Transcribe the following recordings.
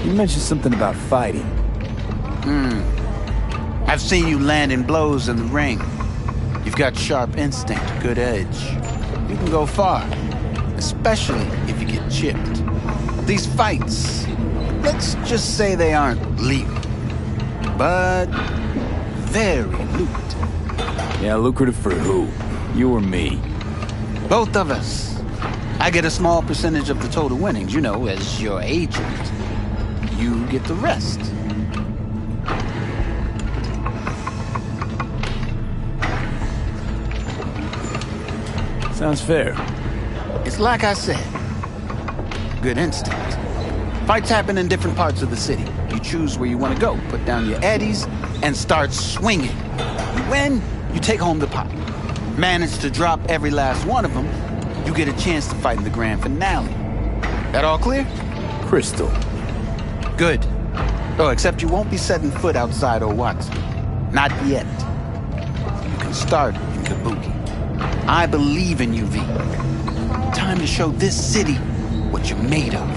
You mentioned something about fighting. I've seen you landing blows in the ring. You've got sharp instinct, good edge. You can go far, especially if you get chipped. These fights, let's just say they aren't legal, but very lucrative. Yeah, lucrative for who? You or me? Both of us. I get a small percentage of the total winnings, you know, as your agent. You get the rest. Sounds fair. It's like I said. Good instinct. Fights happen in different parts of the city. You choose where you want to go, put down your eddies, and start swinging. You win, you take home the pot. Manage to drop every last one of them, you get a chance to fight in the grand finale. That all clear? Crystal. Good. Oh, except you won't be setting foot outside Owatsu. Not yet. You can start in Kabuki. I believe in you, V. Time to show this city what you're made of.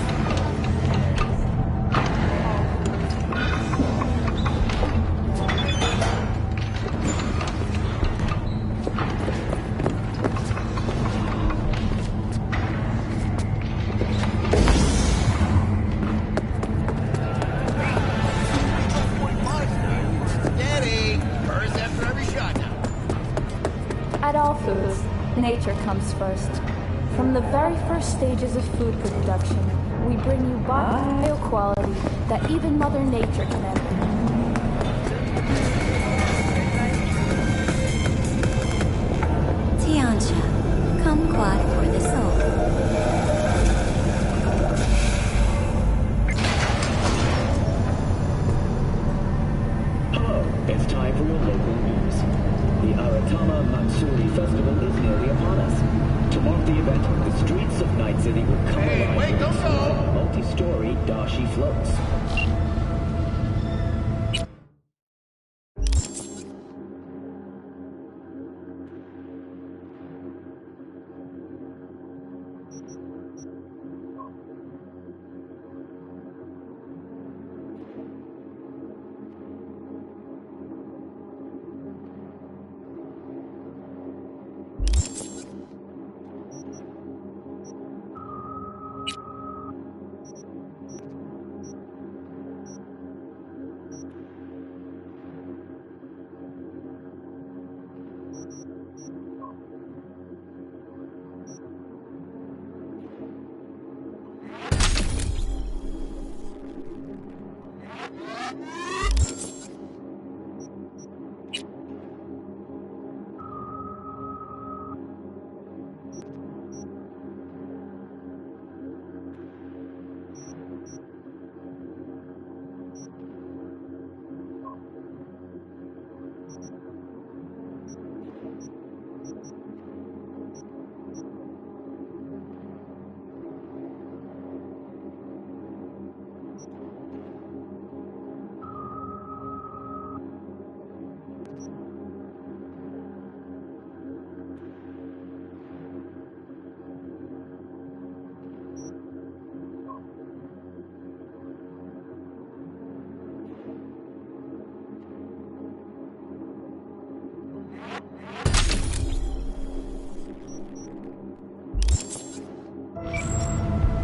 Nature comes first. From the very first stages of food production, we bring you bio quality that even Mother Nature can envy. Tiancha, kumquat for the soul. Hello, it's time for your local news. The Aratama Matsuri Festival is nearly upon us. To mark the event, the streets of Night City will come alive with multi-story dashi floats.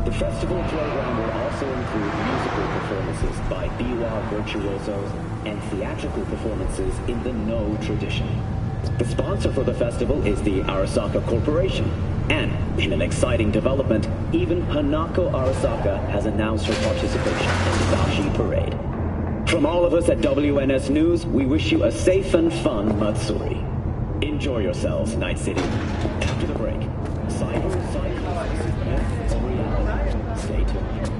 The festival program will also include musical performances by biwa virtuosos and theatrical performances in the No tradition. The sponsor for the festival is the Arasaka Corporation, and in an exciting development, even Hanako Arasaka has announced her participation in the Dashi Parade. From all of us at WNS News, we wish you a safe and fun Matsuri. Enjoy yourselves, Night City. After the break, cyber, myth, or reality. Stay tuned.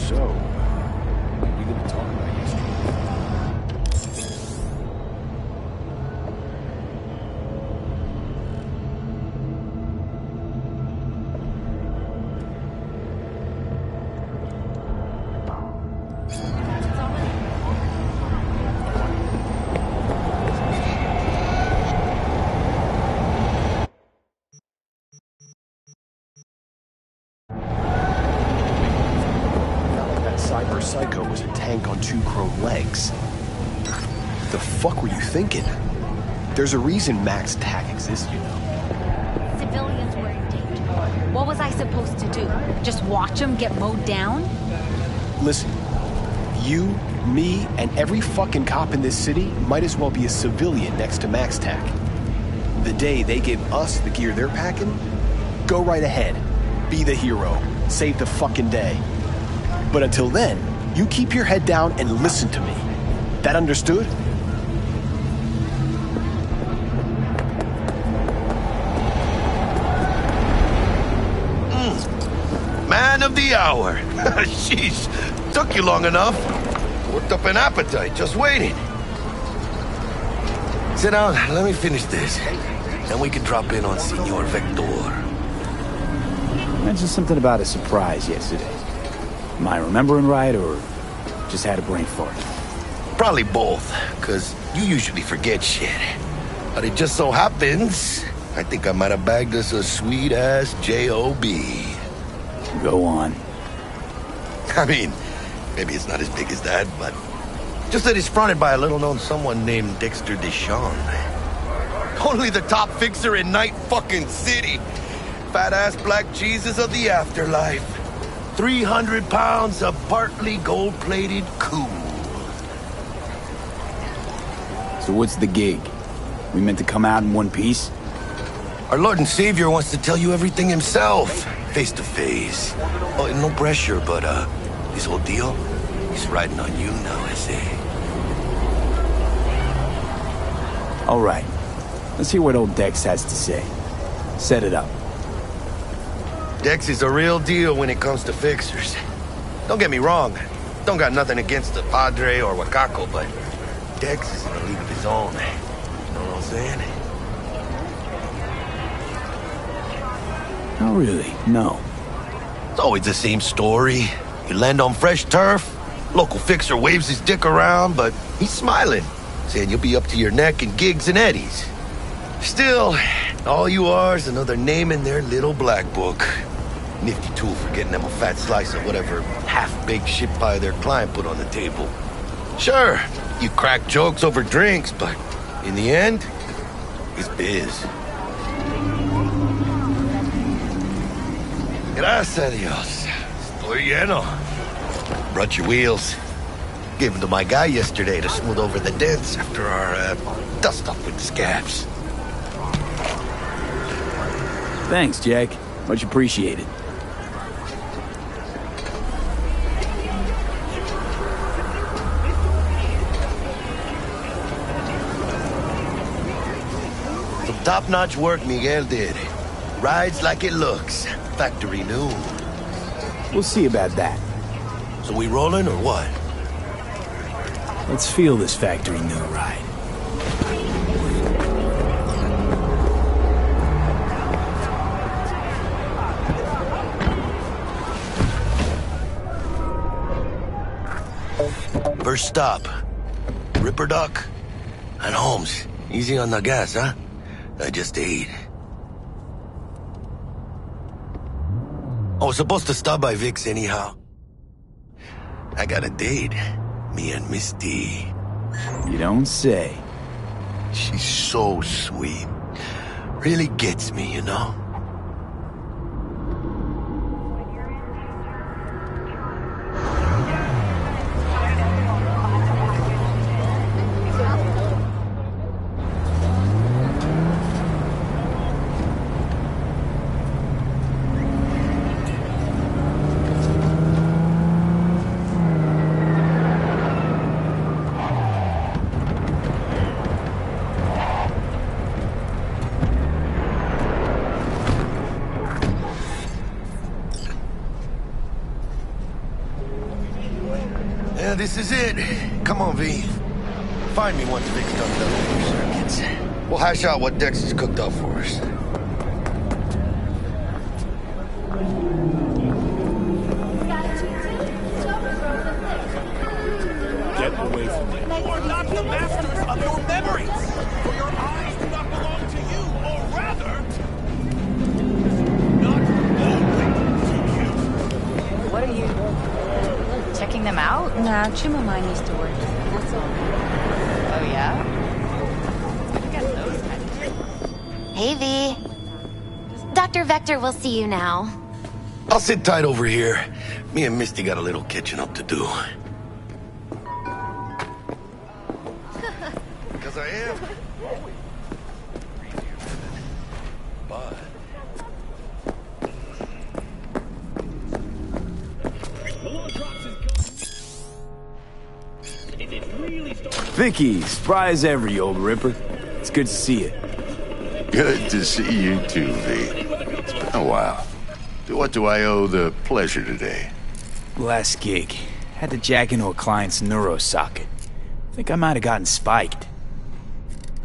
So, what are we going to talk about yesterday? first psycho was a tank on 2 chrome legs. The fuck were you thinking? There's a reason Max Tack exists, you know. Civilians were in danger. What was I supposed to do? Just watch them get mowed down? Listen, you, me, and every fucking cop in this city might as well be a civilian next to Max Tack. The day they give us the gear they're packing, go right ahead. Be the hero. Save the fucking day. But until then, you keep your head down and listen to me. That understood? Man of the hour. Sheesh. Took you long enough. Worked up an appetite just waiting. Sit down, let me finish this. Then we can drop in on Senor Vector. You mentioned something about a surprise yesterday. Am I remembering right, or just had a brain fart? Probably both, because you usually forget shit. But it just so happens, I think I might have bagged us a sweet-ass J.O.B. Go on. I mean, maybe it's not as big as that, but just that it's fronted by a little-known someone named Dexter Deshawn. Only the top fixer in Night fucking City. Fat-ass black Jesus of the afterlife. 300 pounds of partly gold-plated cool. So what's the gig? We meant to come out in one piece? Our Lord and Savior wants to tell you everything himself, face to face. Oh, no pressure, but this whole deal, he's riding on you now, I say. All right. Let's hear what old Dex has to say. Set it up. Dex is a real deal when it comes to fixers. Don't get me wrong. Don't got nothing against the Padre or Wakako, but Dex is in a league of his own. You know what I'm saying? Not really, no. It's always the same story. You land on fresh turf, local fixer waves his dick around, but he's smiling, saying you'll be up to your neck in gigs and eddies. Still, all you are is another name in their little black book. Nifty tool for getting them a fat slice of whatever half-baked shit pie their client put on the table. Sure, you crack jokes over drinks, but in the end, it's biz. Gracias a Dios. Estoy lleno. Brought your wheels. Gave them to my guy yesterday to smooth over the dents after our dust-up with the scabs. Thanks, Jack. Much appreciated. Some top-notch work Miguel did. Rides like it looks. Factory new. We'll see about that. So we rolling or what? Let's feel this factory new ride. First stop. Ripper Duck and Holmes. Easy on the gas, huh? I just ate. I was supposed to stop by Vic's anyhow. I got a date. Me and Miss D. You don't say. She's so sweet. Really gets me, you know? Yeah, this is it. Come on, V. Find me once Vic's done done circuits. We'll hash out what Dex has cooked up for us. Get away from me. You are not the masters of your memories, for your eyes do not belong to you, or rather, not only to you. What are you... checking them out? Nah, Chim of mine used to work. That's all. Oh, yeah? I got those kind of kids. Hey, V. Dr. Vector will see you now. I'll sit tight over here. Me and Misty got a little catching up to do. Because I am. But... Vicky, spry as ever, you old ripper. It's good to see you. Good to see you too, V. It's been a while. To what do I owe the pleasure today? Last gig. Had to jack into a client's neuro socket. Think I might have gotten spiked.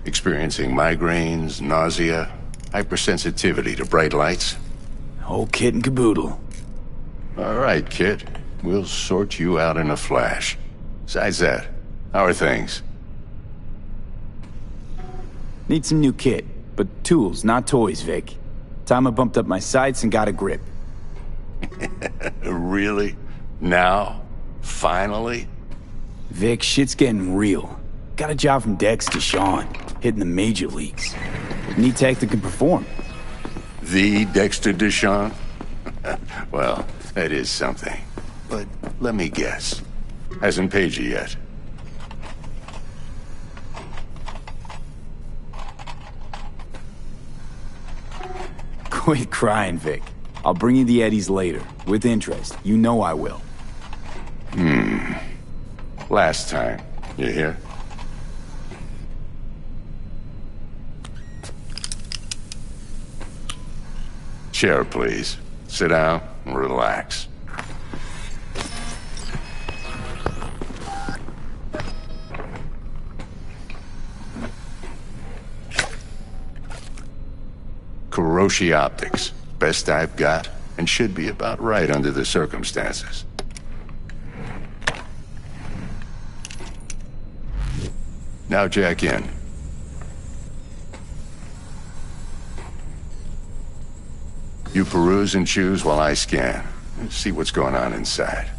Experiencing migraines, nausea, hypersensitivity to bright lights? Whole kit and caboodle. All right, kid. We'll sort you out in a flash. Besides that, how are things? Need some new kit, but tools, not toys, Vic. Time I bumped up my sights and got a grip. Really? Now? Finally? Vic, shit's getting real. Got a job from Dex to Sean, hitting the major leagues. Need tech that can perform. The Dexter Deshawn? Well, that is something. But let me guess. Hasn't paid you yet. Quit crying, Vic. I'll bring you the eddies later, with interest. You know I will. Last time. You hear? Chair, please. Sit down and relax. Kuroshi Optics. Best I've got, and should be about right under the circumstances. Now jack in. You peruse and choose while I scan. See what's going on inside.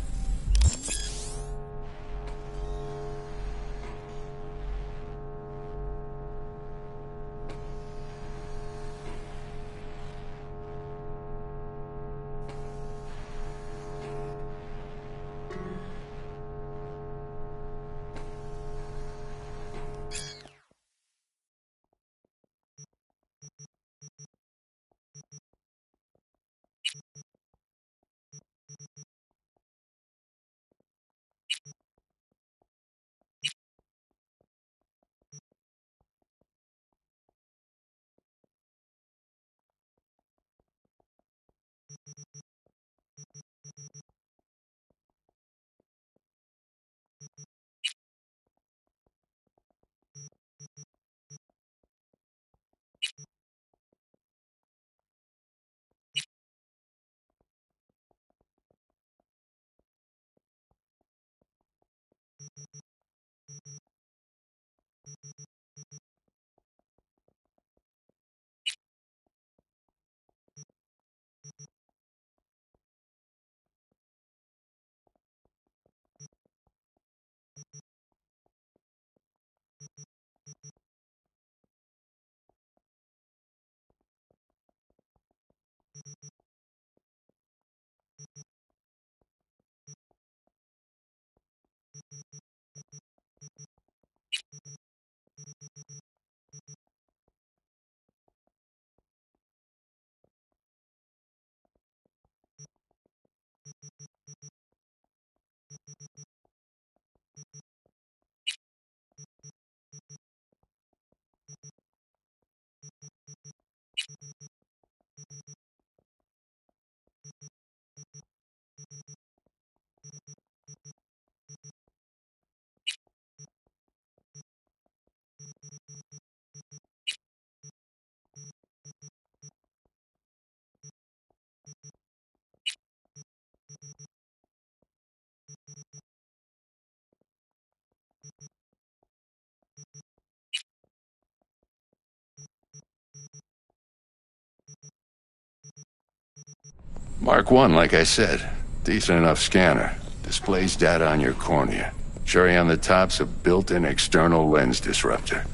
Mark 1, like I said. Decent enough scanner. Displays data on your cornea. Cherry on the top's a built-in external lens disruptor.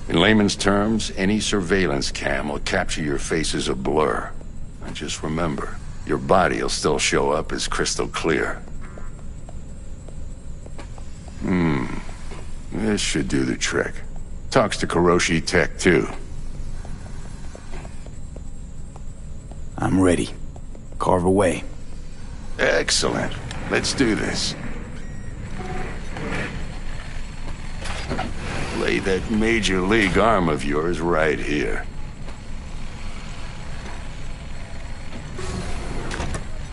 In layman's terms, any surveillance cam will capture your face as a blur. And just remember, your body will still show up as crystal clear. This should do the trick. Talks to Kuroshi Tech, too. I'm ready. Carve away. Excellent. Let's do this. Lay that major league arm of yours right here.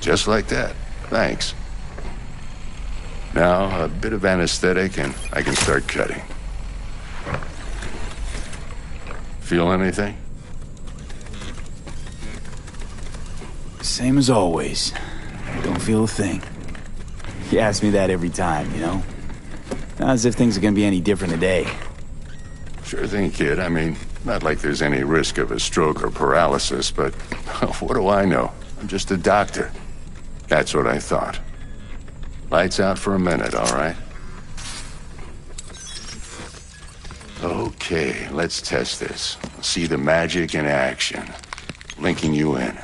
Just like that. Thanks. Now, a bit of anesthetic and I can start cutting. Feel anything? Same as always. Don't feel a thing. You ask me that every time, you know? Not as if things are gonna be any different today. Sure thing, kid. I mean, not like there's any risk of a stroke or paralysis, but what do I know? I'm just a doctor. That's what I thought. Lights out for a minute, all right? Okay, let's test this. See the magic in action. Linking you in.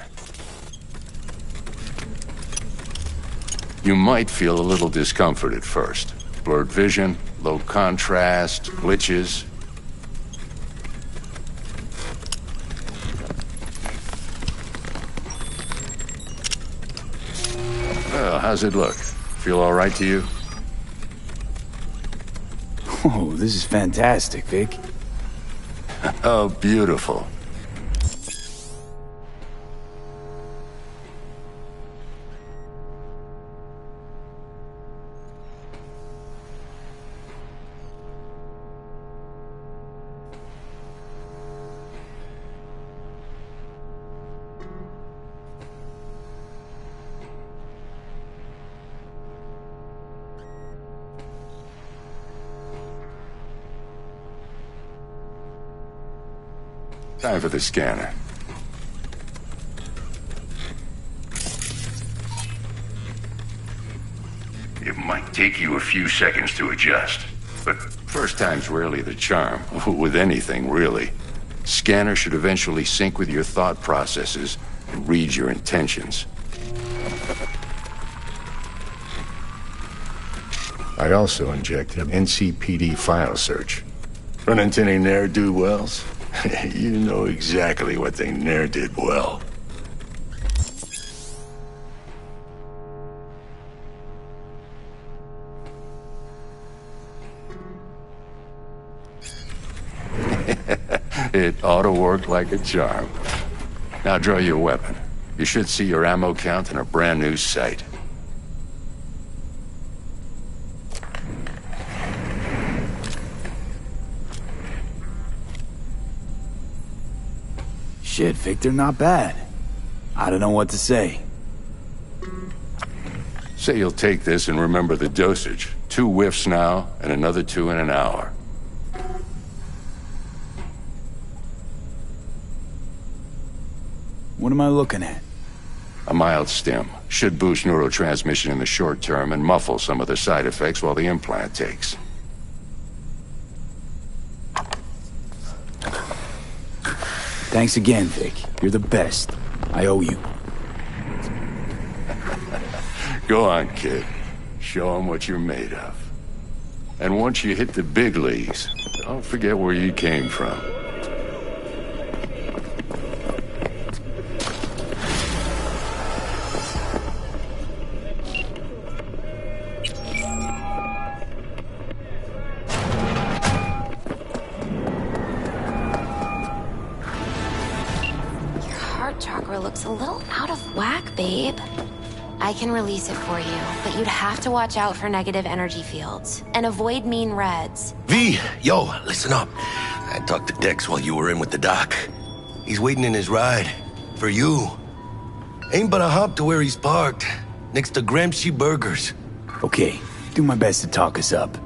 You might feel a little discomfort at first. Blurred vision, low contrast, glitches. Well, how's it look? Feel all right to you? Oh, this is fantastic, Vic. Oh, beautiful. Time for the scanner. It might take you a few seconds to adjust, but first time's rarely the charm, with anything, really. Scanner should eventually sync with your thought processes and read your intentions. I also injected NCPD file search. Run into any ne'er-do-wells? You know exactly what they ne'er did well. It ought to work like a charm. Now draw your weapon. You should see your ammo count in a brand new sight. Shit, Victor, not bad. I don't know what to say. Say you'll take this and remember the dosage. 2 whiffs now, and another 2 in an hour. What am I looking at? A mild stim. Should boost neurotransmission in the short term and muffle some of the side effects while the implant takes. Thanks again, Vic. You're the best. I owe you. Go on, kid. Show them what you're made of. And once you hit the big leagues, don't forget where you came from. Looks a little out of whack, babe. I can release it for you, but you'd have to watch out for negative energy fields and avoid mean reds. V, yo, listen up. I talked to Dex while you were in with the doc. He's waiting in his ride. For you. Ain't but a hop to where he's parked. Next to Gramsci Burgers. Okay, do my best to talk us up.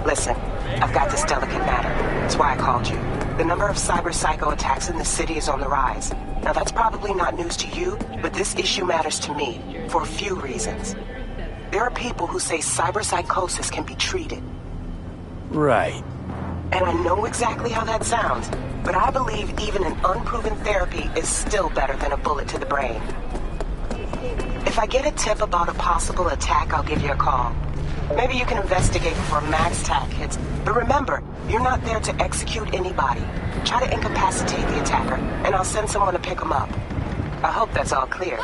Listen, I've got this delicate matter. That's why I called you. The number of cyber psycho attacks in the city is on the rise. Now that's probably not news to you, but this issue matters to me for a few reasons. There are people who say cyber psychosis can be treated. Right. And I know exactly how that sounds, but I believe even an unproven therapy is still better than a bullet to the brain. If I get a tip about a possible attack, I'll give you a call. Maybe you can investigate for MaxTac hits. But remember, you're not there to execute anybody. Try to incapacitate the attacker, and I'll send someone to pick him up. I hope that's all clear.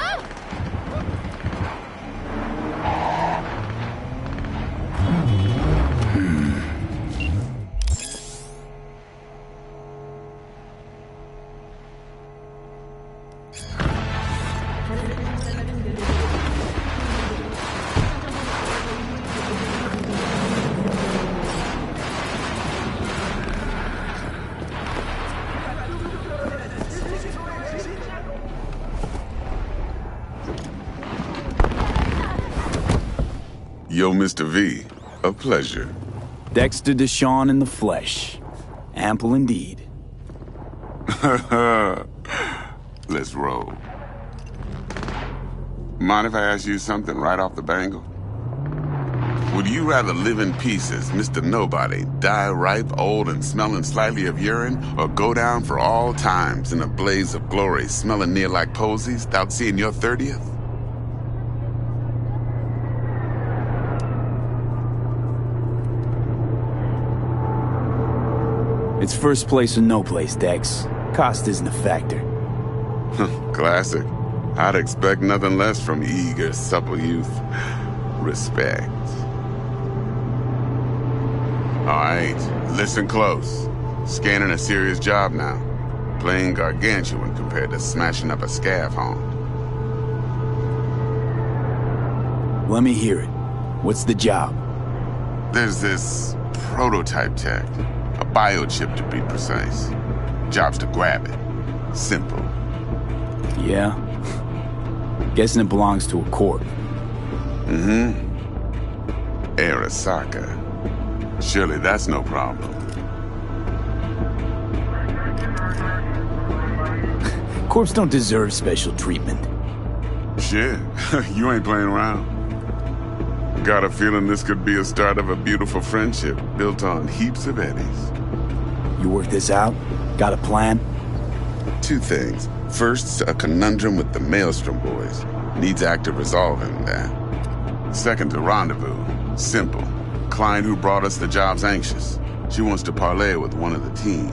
Yo, Mr. V, a pleasure. Dexter Deshawn in the flesh. Ample indeed. Let's roll. Mind if I ask you something right off the bangle? Would you rather live in peace as Mr. Nobody, die ripe, old, and smelling slightly of urine, or go down for all times in a blaze of glory, smelling near like posies, without seeing your 30th? It's first place or no place, Dex. Cost isn't a factor. Classic. I'd expect nothing less from eager, supple youth. Respect. Alright, listen close. Scanning a serious job now. Playing gargantuan compared to smashing up a scav home. Let me hear it. What's the job? There's this prototype tech. A biochip, to be precise. Job's to grab it. Simple. Yeah? Guessing it belongs to a corp. Mm-hmm. Arasaka. Surely that's no problem. Corps don't deserve special treatment. Shit, you ain't playing around. Got a feeling this could be a start of a beautiful friendship built on heaps of eddies. You work this out? Got a plan? Two things. First, a conundrum with the Maelstrom boys. Needs active resolving that. Second, a rendezvous. Simple. Client who brought us the job's anxious. She wants to parlay with one of the team.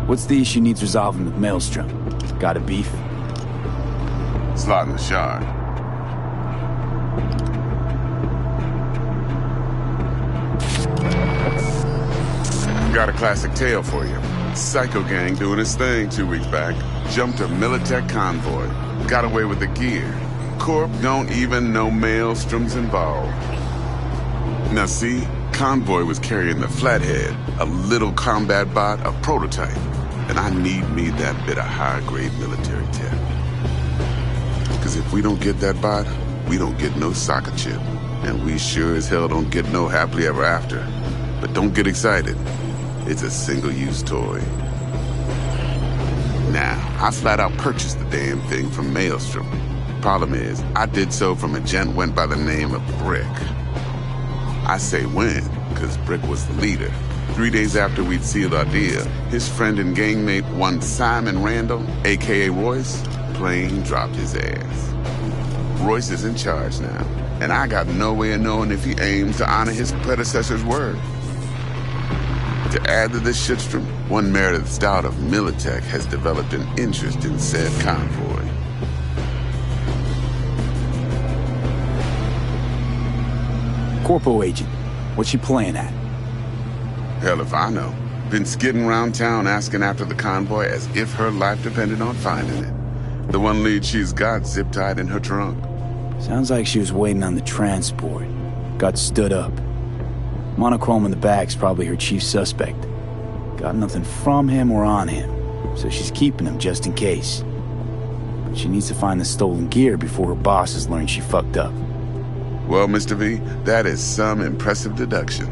What's the issue needs resolving with Maelstrom? Got a beef? Slot in the shard. Got a classic tale for you. Psycho gang doing his thing 2 weeks back. Jumped a Militech convoy. Got away with the gear. Corp don't even know Maelstrom's involved. Now see, convoy was carrying the Flathead, a little combat bot, a prototype. And I need me that bit of high-grade military tech. Because if we don't get that bot, we don't get no soccer chip. And we sure as hell don't get no happily ever after. But don't get excited. It's a single-use toy. Now, I flat out purchased the damn thing from Maelstrom. Problem is, I did so from a gent went by the name of Brick. I say when, because Brick was the leader. 3 days after we'd sealed our deal, his friend and gangmate, one Simon Randall, a.k.a. Royce, plain dropped his ass. Royce is in charge now, and I got no way of knowing if he aims to honor his predecessor's word. To add to this shitstorm, one Meredith Stout of Militech has developed an interest in said convoy. Corpo agent, what's she playing at? Hell if I know. Been skidding around town asking after the convoy as if her life depended on finding it. The one lead she's got zip-tied in her trunk. Sounds like she was waiting on the transport. Got stood up. Monochrome in the back's probably her chief suspect. Got nothing from him or on him, so she's keeping him just in case. But she needs to find the stolen gear before her bosses learn she fucked up. Well, Mr. V, that is some impressive deduction.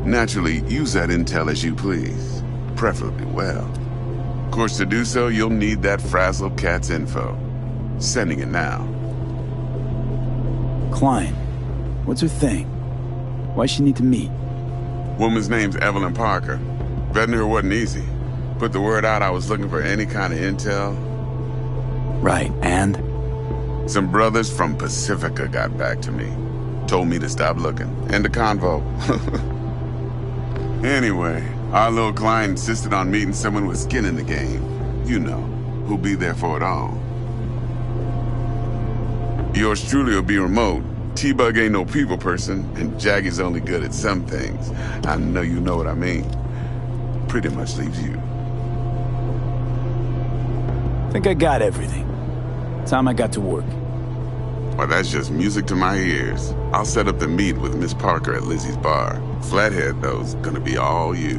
Naturally, use that intel as you please. Preferably well. Of course, to do so, you'll need that frazzled cat's info. Sending it now. Client, what's her thing? Why she need to meet? Woman's name's Evelyn Parker. Vetting her wasn't easy. Put the word out I was looking for any kind of intel. Right, and? Some brothers from Pacifica got back to me. Told me to stop looking. End of convo. Anyway, our little client insisted on meeting someone with skin in the game. You know, who'll be there for it all. Yours truly will be remote. T-Bug ain't no people person, and Jaggy's only good at some things. I know you know what I mean. Pretty much leaves you. Think I got everything. Time I got to work. Well, that's just music to my ears. I'll set up the meet with Miss Parker at Lizzie's bar. Flathead, though's gonna be all you.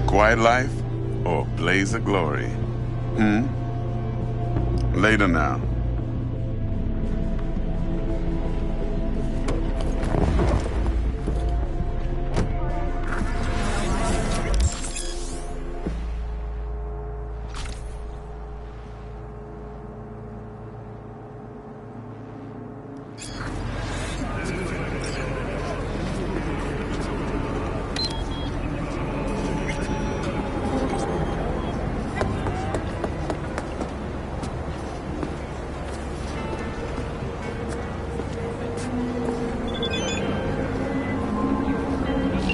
Quiet life or blaze of glory? Later now.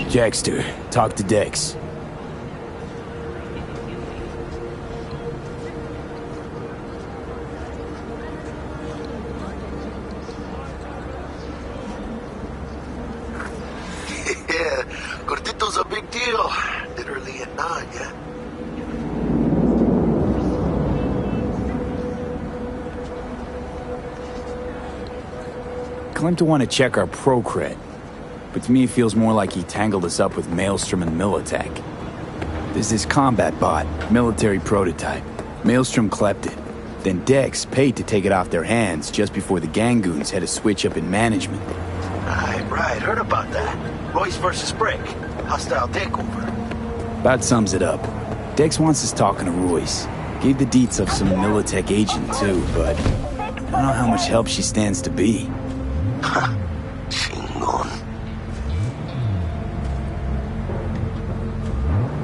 Jackster, talk to Dex. Yeah, Cortito's a big deal. Literally at 9, yeah? Claimed to want to check our pro-cred. But to me it feels more like he tangled us up with Maelstrom and Militech. There's this combat bot, military prototype. Maelstrom clept it. Then Dex paid to take it off their hands just before the Gangoons had a switch up in management. Right, heard about that. Royce versus Brick. Hostile takeover. About sums it up. Dex wants us talking to Royce. Gave the deets of some Militech agent too, but I don't know how much help she stands to be.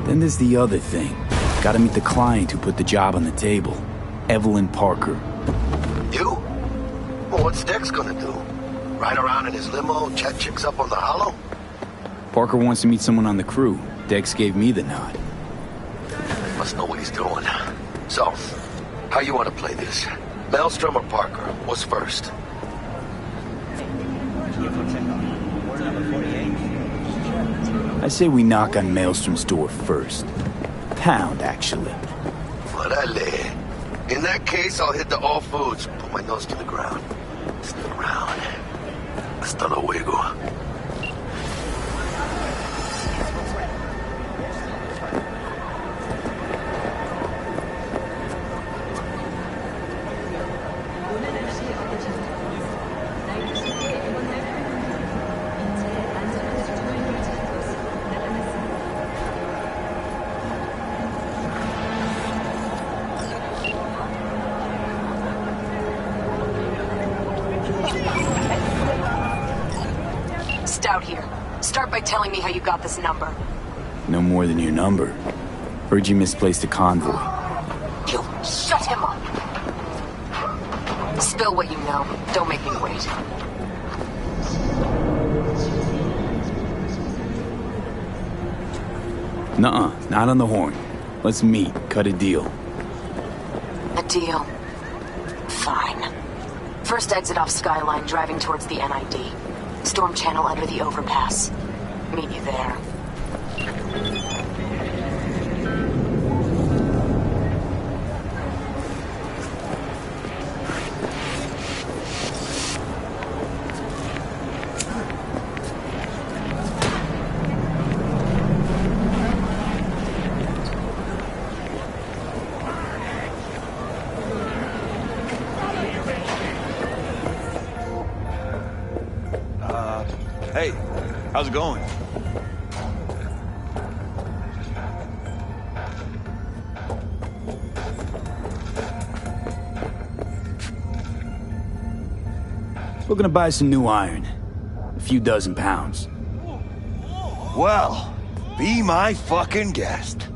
Then there's the other thing. Gotta meet the client who put the job on the table. Evelyn Parker. You? Well, what's Dex gonna do? Ride around in his limo, chat chicks up on the hollow? Parker wants to meet someone on the crew. Dex gave me the nod. Must know what he's doing. So, how you want to play this? Maelstrom or Parker? What's first? I say we knock on Maelstrom's door first. Pound, actually. Orale. In that case, I'll hit the all foods. Put my nose to the ground. Stick around. Hasta luego. Out here. Start by telling me how you got this number. No more than your number. Heard you misplaced a convoy. You shut him up. Spill what you know. Don't make me wait. Nuh-uh, not on the horn. Let's meet, cut a deal. A deal. Fine. First exit off Skyline, driving towards the NID. Storm channel under the overpass. Meet you there. Hey, how's it going? Looking to buy some new iron. A few dozen pounds. Well, be my fucking guest.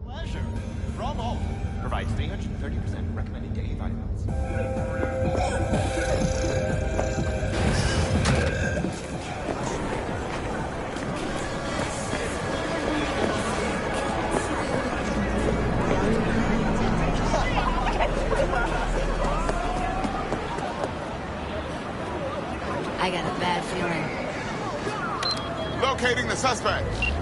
Pleasure. From home. Provides 330% recommended daily vitamins. I got a bad feeling. Locating the suspect.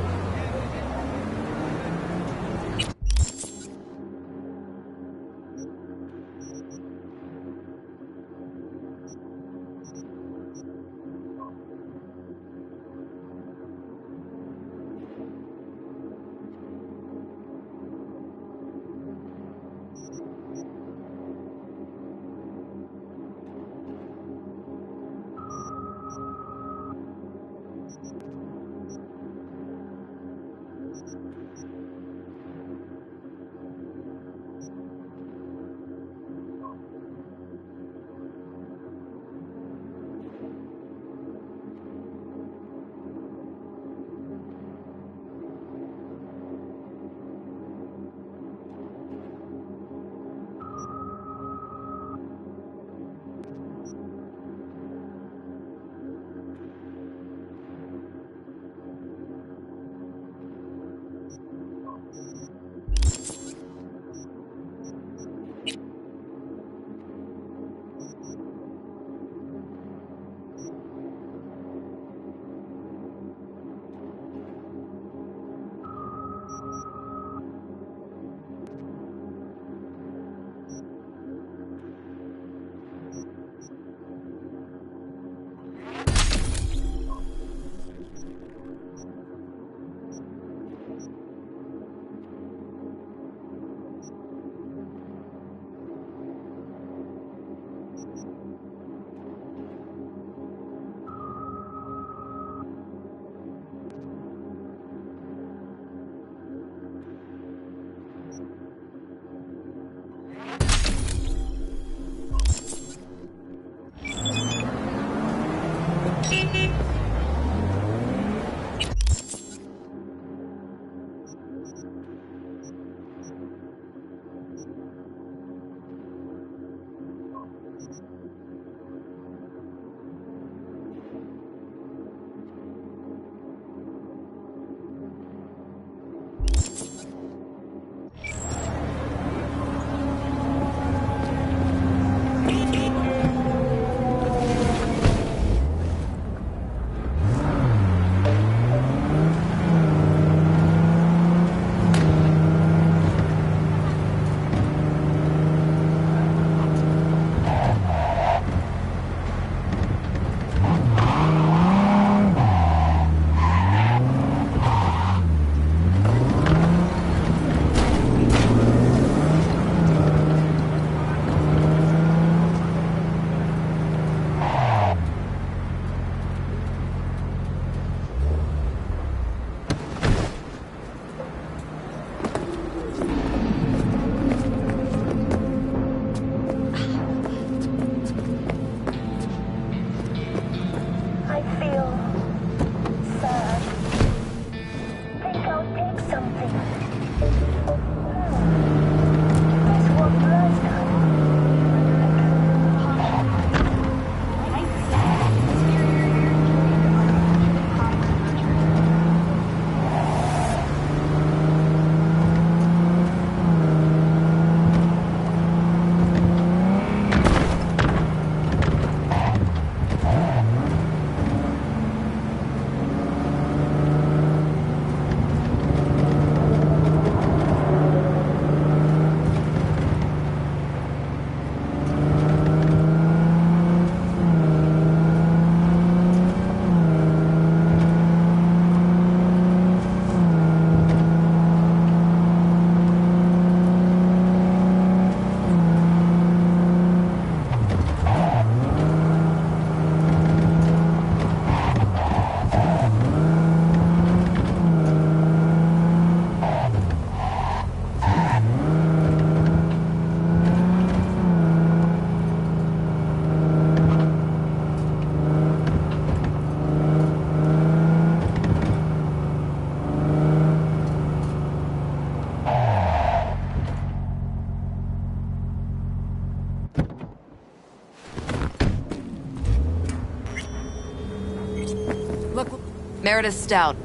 Meredith Stout.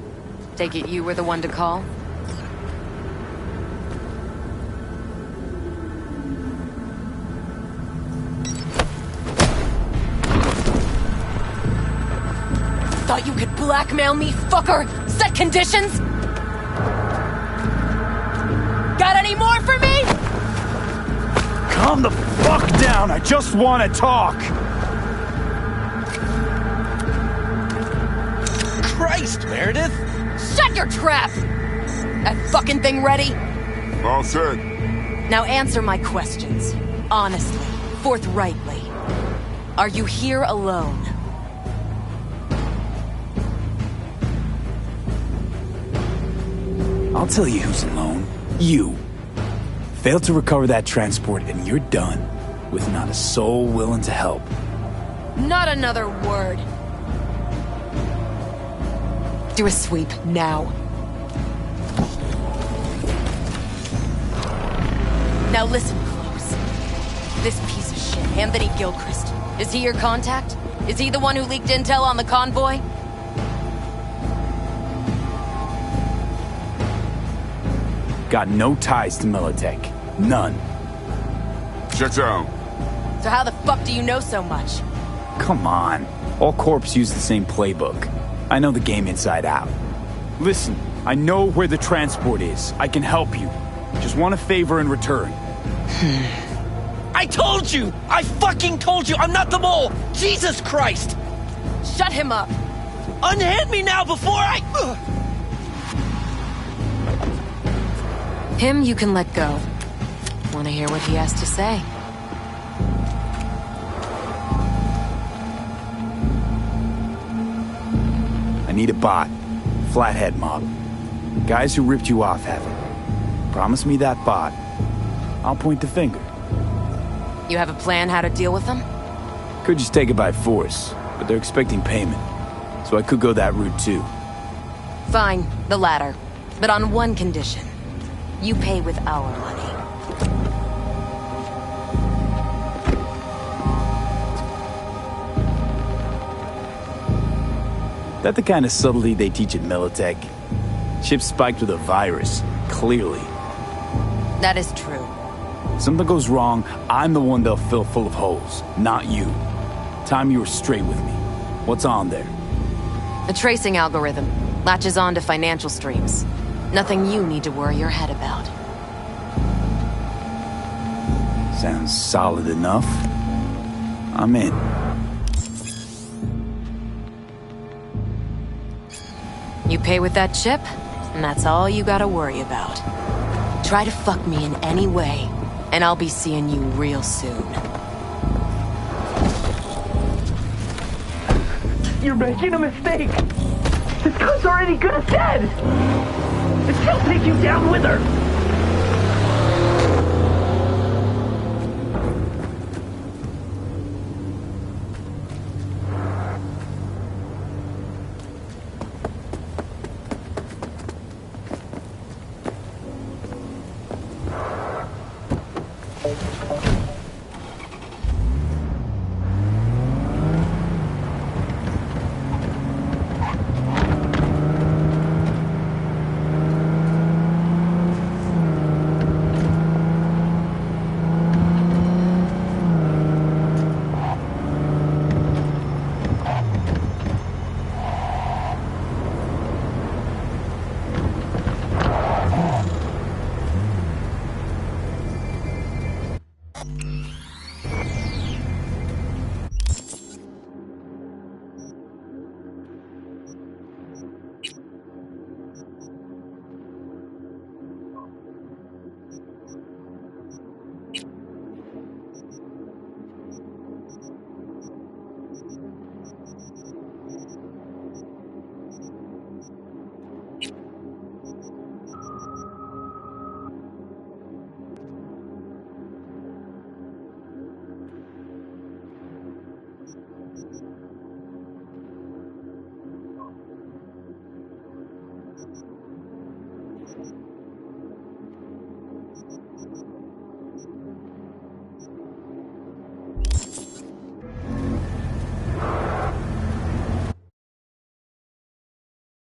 Take it you were the one to call? Thought you could blackmail me, fucker? Set conditions? Got any more for me? Calm the fuck down, I just want to talk! Christ, Meredith! Shut your trap! That fucking thing ready? All set. Now answer my questions. Honestly, forthrightly. Are you here alone? I'll tell you who's alone. You. Failed to recover that transport and you're done. With not a soul willing to help. Not another word. Do a sweep, now. Now listen close. This piece of shit, Anthony Gilchrist. Is he your contact? Is he the one who leaked intel on the convoy? Got no ties to Militech. None. Checks out. So how the fuck do you know so much? Come on. All Corps use the same playbook. I know the game inside out. Listen, I know where the transport is. I can help you. Just want a favor in return. I told you! I fucking told you! I'm not the mole! Jesus Christ! Shut him up! Unhand me now before I... Him you can let go. Want to hear what he has to say? I need a bot. Flathead model. Guys who ripped you off have it. Promise me that bot. I'll point the finger. You have a plan how to deal with them? Could just take it by force, but they're expecting payment. So I could go that route too. Fine, the latter. But on one condition. You pay with our money. That the kind of subtlety they teach at Militech? Ship spiked with a virus, clearly. That is true. If something goes wrong, I'm the one they'll fill full of holes, not you. Time you were straight with me. What's on there? A tracing algorithm. Latches on to financial streams. Nothing you need to worry your head about. Sounds solid enough. I'm in. You pay with that chip, and that's all you gotta worry about. Try to fuck me in any way, and I'll be seeing you real soon. You're making a mistake! This cunt's already good as dead! And she'll take you down with her!